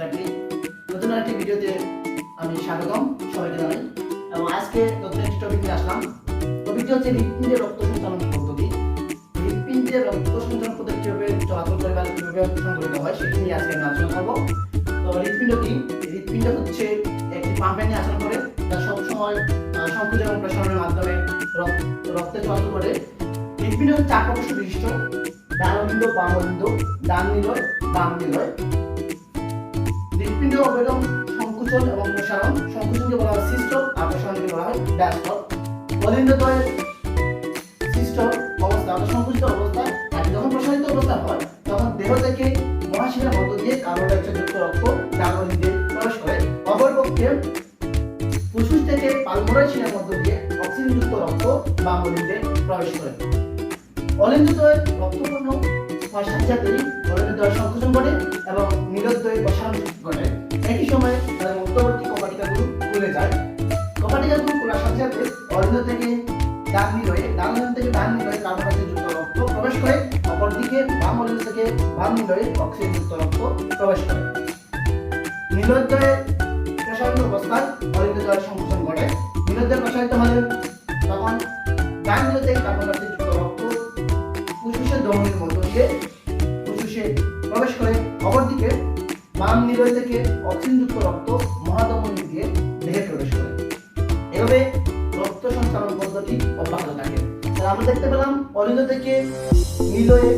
শিক্ষার্থী, নতুন একটি ভিডিওতে আমি স্বাগতম সবাইকে জানাই। এবং আজকে নতুন একটি টপিক নিয়ে আসলাম। টপিকটি হচ্ছে হৃৎপিণ্ডের রক্ত সঞ্চালন পদ্ধতি। হৃৎপিণ্ডের রক্ত সঞ্চালন পদ্ধতি কিভাবে চলাচল করে বা কিভাবে সংঘটিত হয় সেটি নিয়ে আজকে আমি আলোচনা করবো। তো হৃৎপিণ্ড কি? হৃৎপিণ্ড হচ্ছে একটি পাম্পের নিয়ে আচরণ করে, যা সবসময় সংকোচন এবং প্রসারণের মাধ্যমে রক্তে চলাচল করে। হৃৎপিণ্ড হচ্ছে 4 কোষ বিশিষ্ট: ডানলিঙ্গ, বামলিঙ্গ, ডান নিলয়, বাম নিলয়। হৃৎপিণ্ড অবয়ব সংকুচন এবং প্রসারণ। সংকুচনকে বলা হয় সিস্টল, আর প্রসারণকে বলা হয় ডায়াস্টল। অলিন্দ্যদ্বয়ের সিস্টল অবস্থা অর্থাৎ সংকুচিত অবস্থা, আর যখন প্রসারিত অবস্থা হয় তখন দেহ থেকে মহাশিরার মধ্য দিয়ে কার্বন ডাই অক্সাইড যুক্ত রক্ত ডান অলিন্দে প্রবেশ করে। অপরপক্ষে ফুসফুস থেকে পালমোনারি শিরার মধ্য দিয়ে অক্সিজেন যুক্ত রক্ত বাম অলিন্দে প্রবেশ করে। অলিন্দ্যদ্বয়ের রক্তপূর্ণ হওয়ার সাথে সাথেই অলিন্দ্যদ্বয়ের সংকুচন ঘটে এবং নিরোধদ্বয়ের প্রসারণ ঘটে। একই সময়ে তাদের মধ্যবর্তী কপাটিকাগুলো খুলে যায়। কপাটিকাগুলো খোলার সাথে সাথে অলিন্দ্য থেকে ডান নিলয়ে, ডান অলিন্দ থেকে ডান নিলয়ে কার্বন ডাই অক্সাইড যুক্ত রক্ত প্রবেশ করে। অপরদিকে বাম অলিন্দ থেকে বাম নিলয়ে অক্সিজেন যুক্ত রক্ত প্রবেশ করে। নিরোধদ্বয়ের প্রসারিত অবস্থায় অলিন্দ্যদ্বয়ের সংকুচন ঘটে। নিরোধদ্বয় প্রসারিত হলে তখন ডান নিলয় থেকে কার্বন ডাই অক্সাইড যুক্ত রক্ত ফুসফুসের ধমনীর মধ্য দিয়ে ফুসফুসে প্রবেশ করে। অপরদিকে বাম নিলয় থেকে অক্সিজেনযুক্ত রক্ত মহাধমনী দিয়ে দেহে প্রবেশ করে। এভাবে রক্ত সঞ্চালন পদ্ধতি অব্যাহত থাকে। আমরা দেখতে পেলাম অলিন্দ থেকে নিলয়ে